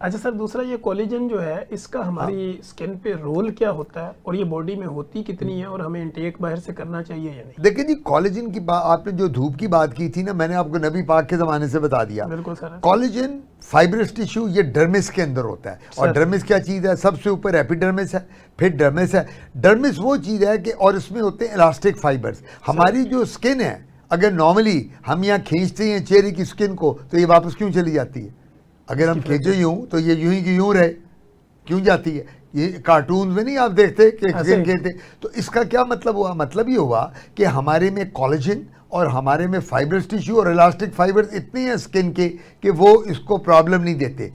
अच्छा सर, दूसरा ये कोलेजन जो है इसका हमारी स्किन पे रोल क्या होता है और ये बॉडी में होती कितनी है और हमें इंटेक बाहर से करना चाहिए या नहीं? देखिए जी, कॉलेजन की बात, आपने जो धूप की बात की थी ना, मैंने आपको नबी पाक के ज़माने से बता दिया। बिल्कुल सर। कॉलेजन फाइब्रस टिश्यू ये डर्मिस के अंदर होता है। और डर्मिस क्या चीज़ है? सबसे ऊपर एपिडर्मिस है, फिर डर्मिस है। डर्मिस वो चीज़ है कि और इसमें होते हैं इलास्टिक फाइबर्स। हमारी जो स्किन है, अगर नॉर्मली हम यहाँ खींचते हैं चेहरे की स्किन को तो ये वापस क्यों चली जाती है? अगर हम खींचे यूं तो ये यूं ही की यूं रहे, क्यों जाती है? ये कार्टून में नहीं आप देखते कि स्किन खींचते? तो इसका क्या मतलब हुआ? मतलब ये हुआ कि हमारे में कोलेजन और हमारे में फाइब्रस टिश्यू और इलास्टिक फाइबर्स इतने हैं स्किन के कि वो इसको प्रॉब्लम नहीं देते।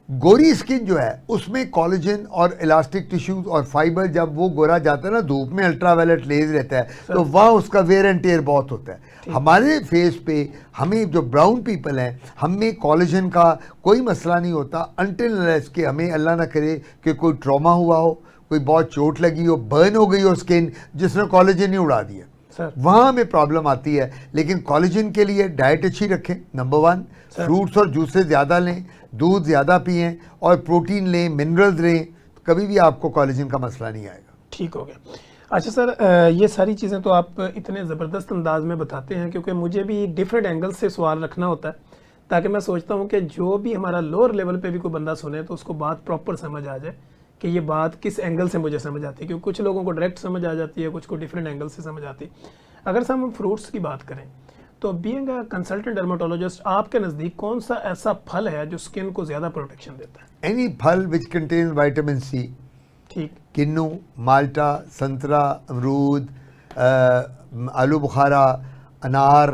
गोरी स्किन जो है उसमें कोलेजन और इलास्टिक टिश्यूज और फाइबर, जब वो गोरा जाता है ना धूप में, अल्ट्रावायलेट रेज रहता है तो वहाँ उसका वेयर एंड टेयर बहुत होता है। हमारे फेस पे, हमें जो ब्राउन पीपल हैं, हमें कोलेजन का कोई मसला नहीं होता अनटिल अनलेस कि हमें अल्लाह ना करे कि कोई ट्रॉमा हुआ हो, कोई बहुत चोट लगी हो, बर्न हो गई हो स्किन, जिसने कोलेजन ही उड़ा दिया, वहाँ हमें प्रॉब्लम आती है। लेकिन कोलेजन के लिए डाइट अच्छी रखें, नंबर 1, फ्रूट्स और जूसेस ज़्यादा लें, दूध ज़्यादा पिएं और प्रोटीन लें, मिनरल्स लें, कभी भी आपको कोलेजन का मसला नहीं आएगा। ठीक हो गया। अच्छा सर, ये सारी चीज़ें तो आप इतने ज़बरदस्त अंदाज में बताते हैं क्योंकि मुझे भी डिफरेंट एंगल से सवाल रखना होता है ताकि मैं सोचता हूँ कि जो भी हमारा लोअर लेवल पे भी कोई बंदा सुने तो उसको बात प्रॉपर समझ आ जाए कि ये बात किस एंगल से मुझे समझ आती है, क्योंकि कुछ लोगों को डायरेक्ट समझ आ जाती है, कुछ को डिफरेंट एंगल से समझ आती है। अगर से हम फ्रूट्स की बात करें तो बीइंग अ कंसल्टेंट डर्मेटोलॉजिस्ट, आपके नज़दीक कौन सा ऐसा फल है जो स्किन को ज़्यादा प्रोटेक्शन देता है? एनी फल विच कंटेन्स विटामिन सी। ठीक। किन्नू, माल्टा, संतरा, अमरूद, आलू बुखारा, अनार,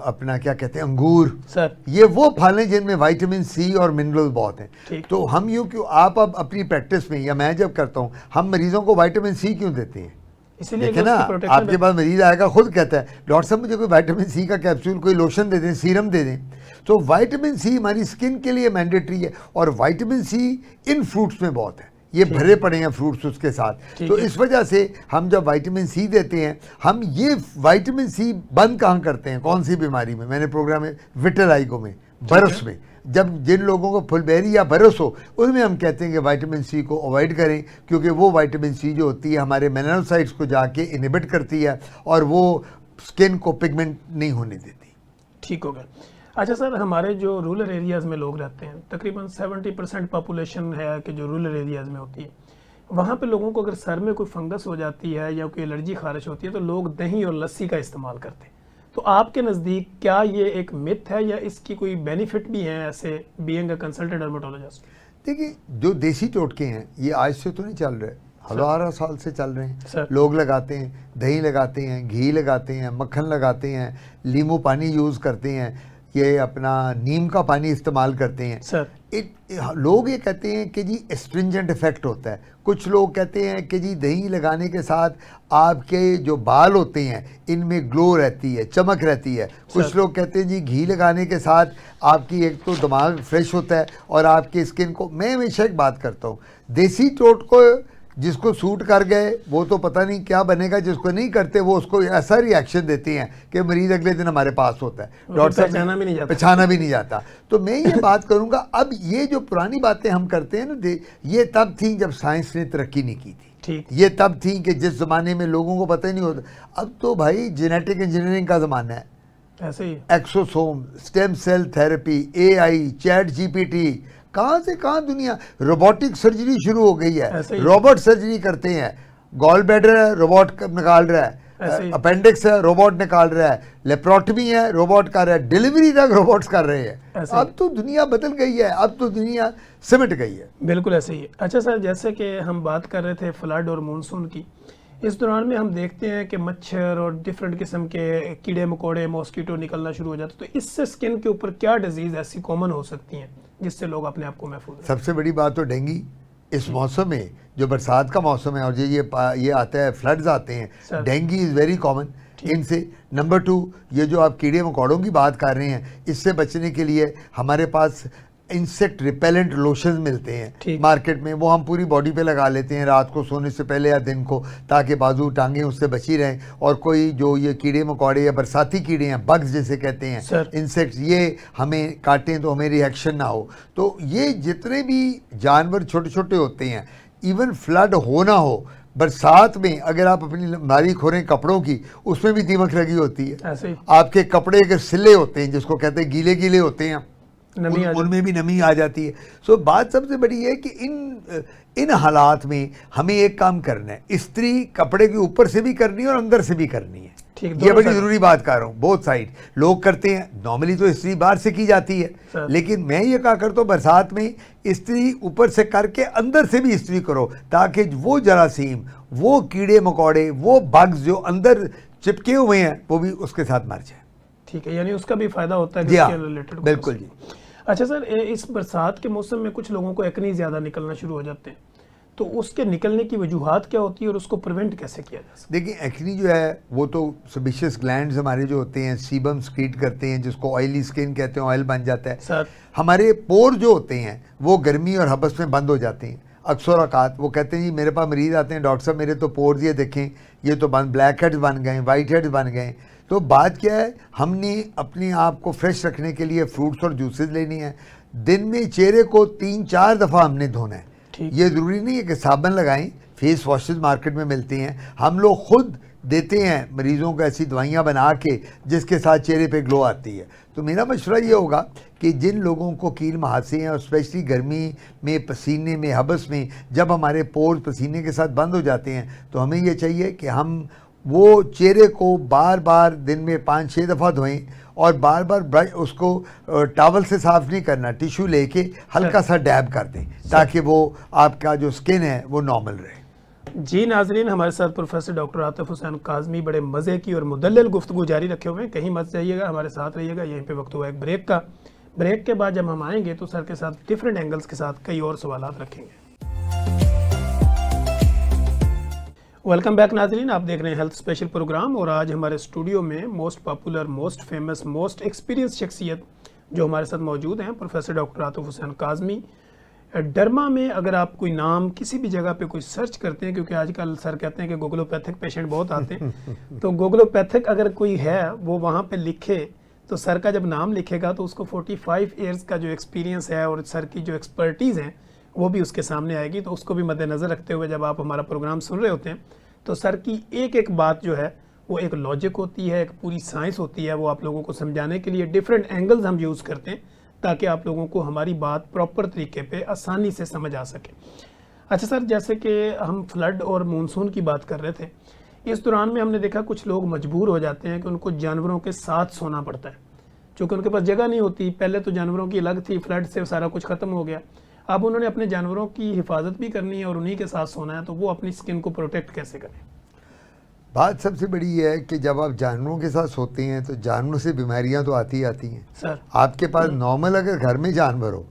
अपना क्या कहते हैं, अंगूर सर, ये वो फल हैं जिनमें विटामिन सी और मिनरल्स बहुत हैं। तो हम यूँ क्यों, आप अब अपनी प्रैक्टिस में या मैं जब करता हूँ, हम मरीजों को विटामिन सी क्यों देते हैं? देखिए ना, आपके पास मरीज आएगा खुद कहता है डॉक्टर साहब मुझे कोई विटामिन सी का कैप्सूल, कोई लोशन दे दें, सीरम दे दें। तो विटामिन सी हमारी स्किन के लिए मैंडेटरी है और विटामिन सी इन फ्रूट्स में बहुत है, ये भरे पड़े हैं फ्रूट्स उसके साथ। तो इस वजह से हम जब विटामिन सी देते हैं, हम ये विटामिन सी बंद कहाँ करते हैं? कौन सी बीमारी में? मैंने प्रोग्राम में विटिलिगो में, बरस में, जब जिन लोगों को फुलबेरी या बरस हो उनमें हम कहते हैं कि विटामिन सी को अवॉइड करें, क्योंकि वो विटामिन सी जो होती है हमारे मेलानोसाइट्स को जाके इनहिबिट करती है और वो स्किन को पिगमेंट नहीं होने देती। ठीक हो गया। अच्छा सर, हमारे जो रूरल एरियाज़ में लोग रहते हैं, तकरीबन 70% पॉपुलेशन है कि जो रूरल एरियाज़ में होती है, वहाँ पे लोगों को अगर सर में कोई फंगस हो जाती है या कोई एलर्जी खारिश होती है तो लोग दही और लस्सी का इस्तेमाल करते हैं। तो आपके नज़दीक क्या ये एक मिथ है या इसकी कोई बेनिफिट भी है ऐसे बीइंग अ कंसल्टेंट डर्मेटोलॉजिस्ट? देखिए, जो देसी टोटके हैं ये आज से तो नहीं चल रहे, हज़ारों साल से चल रहे हैं। लोग लगाते हैं, दही लगाते हैं, घी लगाते हैं, मक्खन लगाते हैं, नींबू पानी यूज़ करते हैं, ये अपना नीम का पानी इस्तेमाल करते हैं। सर, लोग ये कहते हैं कि जी एस्ट्रिंजेंट इफेक्ट होता है। कुछ लोग कहते हैं कि जी दही लगाने के साथ आपके जो बाल होते हैं इनमें ग्लो रहती है, चमक रहती है। कुछ लोग कहते हैं जी घी लगाने के साथ आपकी एक तो दिमाग फ्रेश होता है और आपकी स्किन को। मैं हमेशा एक बात करता हूँ, देसी टोटको जिसको सूट कर गए वो तो पता नहीं क्या बनेगा, जिसको नहीं करते वो उसको ऐसा रिएक्शन देते हैं कि मरीज अगले दिन हमारे पास होता है, डॉक्टर साहब पहचाना भी नहीं जाता। तो मैं ये बात करूंगा, अब ये जो पुरानी बातें हम करते हैं ना, ये तब थी जब साइंस ने तरक्की नहीं की थी। ठीक। ये तब थी कि जिस ज़माने में लोगों को पता ही नहीं होता। अब तो भाई जेनेटिक इंजीनियरिंग का ज़माना है, ऐसे ही exosome, stem cell therapy, AI, chat GPT, कहाँ से कहाँ दुनिया, रोबोटिक सर्जरी शुरू हो गई है, रोबोट सर्जरी करते हैं। गॉल ब्लैडर है, रोबोट निकाल रहा है, अपेंडिक्स है, रोबोट निकाल रहा है, लेप्रोटमी है, रोबोट कर रहा है, डिलीवरी तक रोबोट्स कर रहे हैं। अब तो दुनिया बदल गई है, अब तो दुनिया सिमट गई है। बिल्कुल ऐसे ही। अच्छा सर, जैसे कि हम बात कर रहे थे फ्लड और मानसून की, इस दौरान में हम देखते हैं कि मच्छर और डिफरेंट किस्म के कीड़े मकोड़े, मॉस्किटो निकलना शुरू हो जाते हैं। तो इससे स्किन के ऊपर क्या डिजीज़ ऐसी कॉमन हो सकती हैं जिससे लोग अपने आप को महफूज रखें? सबसे बड़ी बात तो डेंगू इस मौसम में, जो बरसात का मौसम है और जो ये आता है, फ्लड्स आते हैं, डेंगू इज़ वेरी कॉमन इनसे। नंबर 2, ये जो आप कीड़े मकोड़ों की बात कर रहे हैं, इससे बचने के लिए हमारे पास इंसेक्ट रिपेलेंट लोशंस मिलते हैं ठीक। मार्केट में, वो हम पूरी बॉडी पे लगा लेते हैं रात को सोने से पहले या दिन को, ताकि बाजू टांगें उससे बची रहें। और कोई जो ये कीड़े मकोड़े या बरसाती कीड़े हैं, बग्स जिसे कहते हैं, सर। इंसेक्ट्स, ये हमें काटें तो हमें रिएक्शन ना हो। तो ये जितने भी जानवर छोटे छोटे होते हैं, इवन फ्लड हो ना हो, बरसात में अगर आप अपनी अलमारी खोलें कपड़ों की, उसमें भी दीमक लगी होती है। ऐसे ही आपके कपड़े के सिले होते हैं जिसको कहते हैं गीले गीले होते हैं, नमी आ जाती उनमें भी नमी आ जाती है। सो बात सबसे बड़ी है कि इन हालात में हमें एक काम करना है, इस्त्री कपड़े के ऊपर से भी करनी है और अंदर से भी करनी है। ठीक, ये दोनों बड़ी साइड। जरूरी बात कर रहा हूँ, बोथ साइड लोग करते हैं। नॉर्मली तो इस्त्री बाहर से की जाती है, सर। लेकिन मैं ये कहा करता हूँ बरसात में इस्त्री ऊपर से करके अंदर से भी इस्त्री करो, ताकि वो जरासीम, वो कीड़े मकोड़े, वो बग्स जो अंदर चिपके हुए हैं, वो भी उसके साथ मर जाए। ठीक है, यानी उसका भी फायदा होता है जी हाँ, रिलेटेड। बिल्कुल जी। अच्छा सर, इस बरसात के मौसम में कुछ लोगों को एक्नी ज़्यादा निकलना शुरू हो जाते हैं, तो उसके निकलने की वजूहात क्या होती है और उसको प्रिवेंट कैसे किया जा सकता देखिए, एक्नी जो है वो तो सेबेशियस ग्लैंड्स हमारे जो होते हैं सीबम स्क्रीट करते हैं, जिसको ऑयली स्किन कहते हैं, ऑयल बन जाता है। सर। हमारे पोर जो होते हैं वो गर्मी और हबस में बंद हो जाते हैं। अक्सर औकात वो कहते हैं जी मेरे पास मरीज आते हैं, डॉक्टर साहब मेरे तो पोर्स ये देखें, ये तो बन ब्लैक हेड्स बन गए, वाइट हेड्स बन गए। तो बात क्या है, हमने अपने आप को फ्रेश रखने के लिए फ्रूट्स और जूसेस लेनी है। दिन में चेहरे को 3-4 दफ़ा हमने धोना है। ठीक। ये ज़रूरी नहीं है कि साबुन लगाएं, फेस वॉशेस मार्केट में मिलते हैं, हम लोग खुद देते हैं मरीज़ों को ऐसी दवाइयाँ बना के जिसके साथ चेहरे पे ग्लो आती है। तो मेरा मशवरा ये होगा कि जिन लोगों को कील मुहासे हैं, और स्पेशली गर्मी में, पसीने में, हबस में, जब हमारे पोर्स पसीने के साथ बंद हो जाते हैं, तो हमें ये चाहिए कि हम वो चेहरे को बार बार दिन में 5-6 दफ़ा धोएं, और बार बार ब्रश उसको टॉवल से साफ़ नहीं करना, टिश्यू लेके हल्का सा डैब कर दें, ताकि वो आपका जो स्किन है वो नॉर्मल रहे। जी नाजरीन, हमारे साथ प्रोफेसर डॉक्टर आतिफ हुसैन काज़मी बड़े मज़े की और मुदल्लिल गुफ्तगू जारी रखे हुए हैं। कहीं मत जाइएगा, हमारे साथ रहिएगा। यहीं पे वक्त हुआ एक ब्रेक का। ब्रेक के बाद जब हम आएंगे तो सर के साथ डिफरेंट एंगल्स के साथ कई और सवालात रखेंगे। वेलकम बैक नाजरीन, आप देख रहे हैं हेल्थ स्पेशल प्रोग्राम, और आज हमारे स्टूडियो में most popular, most famous, most experience शख्सियत जो हमारे साथ मौजूद हैं, प्रोफेसर डॉक्टर आतिफ हुसैन काज़मी। डरमा में अगर आप कोई नाम किसी भी जगह पे कोई सर्च करते हैं, क्योंकि आजकल सर कहते हैं कि गूगलोपैथिक पेशेंट बहुत आते हैं, तो गूगलोपैथिक अगर कोई है वो वहाँ पे लिखे, तो सर का जब नाम लिखेगा तो उसको 45 ईयर्स का जो एक्सपीरियंस है और सर की जो एक्सपर्टीज़ हैं वो भी उसके सामने आएगी। तो उसको भी मद्देनज़र रखते हुए जब आप हमारा प्रोग्राम सुन रहे होते हैं, तो सर की एक एक बात जो है वो एक लॉजिक होती है, एक पूरी साइंस होती है। वो आप लोगों को समझाने के लिए डिफरेंट एंगल्स हम यूज़ करते हैं, ताकि आप लोगों को हमारी बात प्रॉपर तरीके पे आसानी से समझ आ सके। अच्छा सर, जैसे कि हम फ्लड और मानसून की बात कर रहे थे, इस दौरान में हमने देखा कुछ लोग मजबूर हो जाते हैं कि उनको जानवरों के साथ सोना पड़ता है, क्योंकि उनके पास जगह नहीं होती। पहले तो जानवरों की अलग थी, फ्लड से सारा कुछ ख़त्म हो गया। अब उन्होंने अपने जानवरों की हिफाजत भी करनी है और उन्हीं के साथ सोना है, तो वो अपनी स्किन को प्रोटेक्ट कैसे करें? बात सबसे बड़ी ये है कि जब आप जानवरों के साथ सोते हैं तो जानवरों से बीमारियां तो आती ही आती हैं। सर, आपके पास नॉर्मल अगर घर में जानवर हो,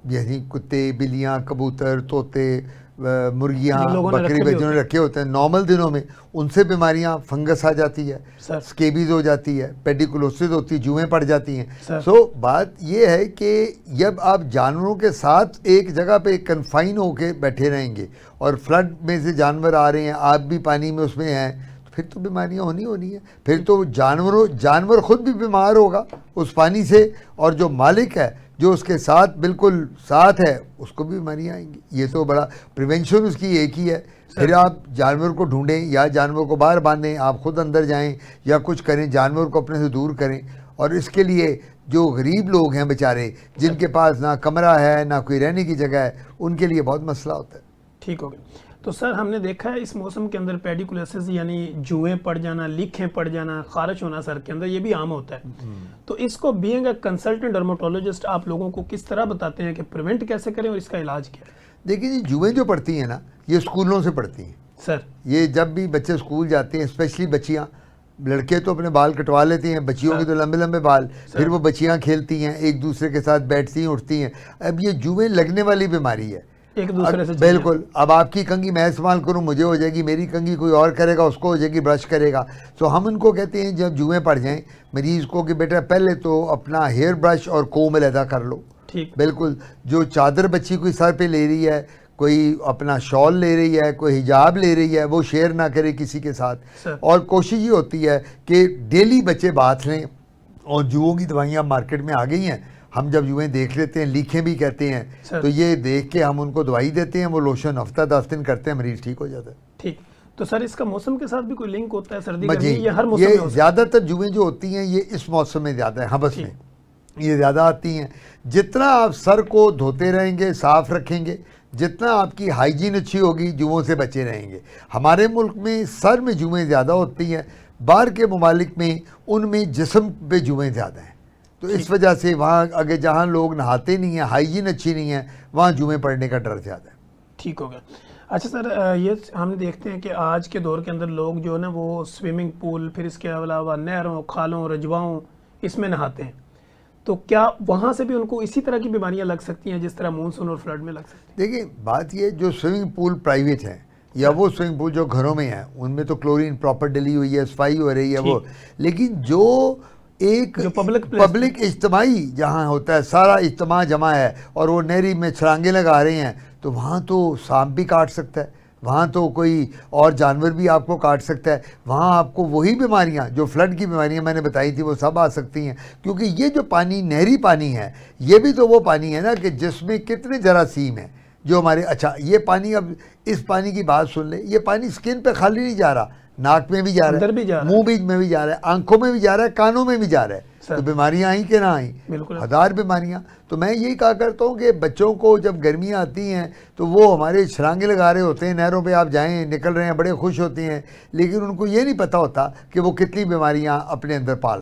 जैसे कुत्ते, बिल्लियां, कबूतर, तोते, मुर्गियां, जो लोगों ने बकरी रखे भी बच्चों ने रखे होते हैं, नॉर्मल दिनों में उनसे बीमारियां, फंगस आ जाती है, सर। स्केबीज हो जाती है, पेडिकुलोसिस होती है, जुएं पड़ जाती हैं। सर। सो बात ये है कि जब आप जानवरों के साथ एक जगह पे कन्फाइन होके बैठे रहेंगे और फ्लड में से जानवर आ रहे हैं, आप भी पानी में उसमें हैं, तो फिर तो बीमारियां होनी है। फिर तो जानवर खुद भी बीमार होगा उस पानी से, और जो मालिक है जो उसके साथ बिल्कुल साथ है उसको भी बीमारियां आएंगी। ये तो बड़ा प्रिवेंशन उसकी एक ही है। फिर आप जानवर को ढूंढें या जानवर को बाहर बांधें, आप खुद अंदर जाएं या कुछ करें, जानवर को अपने से दूर करें। और इसके लिए जो गरीब लोग हैं बेचारे, जिनके पास ना कमरा है ना कोई रहने की जगह है, उनके लिए बहुत मसला होता है। ठीक हो गया। तो सर, हमने देखा है इस मौसम के अंदर पेडिकुलोसिस यानी जुएं पड़ जाना, लीखें पड़ जाना, खारिश होना सर के अंदर, ये भी आम होता है। तो इसको बीइंग अ कंसल्टेंट डर्मेटोलॉजिस्ट आप लोगों को किस तरह बताते हैं कि प्रिवेंट कैसे करें और इसका इलाज क्या है? देखिए जी, जुएं जो पड़ती हैं ना, ये स्कूलों से पड़ती हैं। सर, ये जब भी बच्चे स्कूल जाते हैं, स्पेशली बच्चियाँ, लड़के तो अपने बाल कटवा लेते हैं, बच्चियों के तो लंबे लंबे बाल, फिर वो बच्चियाँ खेलती हैं, एक दूसरे के साथ बैठती हैं, उठती हैं। अब ये जुएं लगने वाली बीमारी है, एक दूसरे से बिल्कुल। अब आपकी कंघी मैं इस्तेमाल करूं, मुझे हो जाएगी, मेरी कंघी कोई और करेगा, उसको हो जाएगी, ब्रश करेगा। तो हम उनको कहते हैं जब जुएं पड़ जाएं मरीज़ को कि बेटा पहले तो अपना हेयर ब्रश और कोम अलहदा कर लो, ठीक। बिल्कुल, जो चादर बच्ची कोई सर पे ले रही है, कोई अपना शॉल ले रही है, कोई हिजाब ले रही है, वो शेयर ना करे किसी के साथ। सर। और कोशिश ये होती है कि डेली बच्चे बात लें। और जुओं की दवाइयाँ मार्केट में आ गई हैं, हम जब जुएँ देख लेते हैं, लीखें भी कहते हैं, तो ये देख के हम उनको दवाई देते हैं, वो लोशन हफ्ता 10 दिन करते हैं, मरीज ठीक हो जाता है। ठीक। तो सर इसका मौसम के साथ भी कोई लिंक होता है, सर्दी गर्मी, या हर मौसम ये में हो सकता है? ज़्यादातर जुएँ जो होती हैं ये इस मौसम में ज़्यादा है, हबस में ये ज़्यादा आती हैं। जितना आप सर को धोते रहेंगे, साफ़ रखेंगे, जितना आपकी हाइजीन अच्छी होगी, जुओं से बचे रहेंगे। हमारे मुल्क में सर में जुएँ ज़्यादा होती हैं, बाहर के ममालिक में उनमें जिस्म पे जुएँ ज़्यादा हैं। तो इस वजह से वहाँ अगर जहाँ लोग नहाते नहीं हैं, हाइजीन अच्छी नहीं है, वहाँ जुएँ पड़ने का डर ज़्यादा है। ठीक हो गया। अच्छा सर, ये हम देखते हैं कि आज के दौर के अंदर लोग जो है ना वो स्विमिंग पूल, फिर इसके अलावा नहरों, खालों, रजवाओं, इसमें नहाते हैं। तो क्या वहाँ से भी उनको इसी तरह की बीमारियाँ लग सकती हैं जिस तरह मानसून और फ्लड में लग सकती हैं? देखिए, बात ये, जो स्विमिंग पूल प्राइवेट है या वो स्विमिंग पूल जो घरों में है, उनमें तो क्लोरीन प्रॉपर डली हुई है, सफाई हो रही है वो। लेकिन जो एक जो पब्लिक इज्तिमाई जहाँ होता है, सारा इज्तिमा जमा है और वो नहरी में छलांगे लगा रहे हैं, तो वहाँ तो सांप भी काट सकता है, वहाँ तो कोई और जानवर भी आपको काट सकता है। वहाँ आपको वही बीमारियाँ जो फ्लड की बीमारियाँ मैंने बताई थी वो सब आ सकती हैं। क्योंकि ये जो पानी नहरी पानी है, ये भी तो वो पानी है ना कि जिसमें कितने जरासीम हैं जो हमारे। अच्छा, ये पानी, अब इस पानी की बात सुन ले, ये पानी स्किन पे खाली नहीं जा रहा, नाक में भी जा रहा है, मुंह बीच में भी जा रहा है, आंखों में भी जा रहा है, कानों में भी जा रहा है। तो बीमारियां आई कि ना आई, हजार बीमारियां। तो मैं यही कहा करता हूँ कि बच्चों को जब गर्मियाँ आती हैं तो वो हमारे छलांगे लगा रहे होते हैं, नहरों पे आप जाएं, निकल रहे हैं, बड़े खुश होते हैं, लेकिन उनको ये नहीं पता होता कि वो कितनी बीमारियां अपने अंदर पाल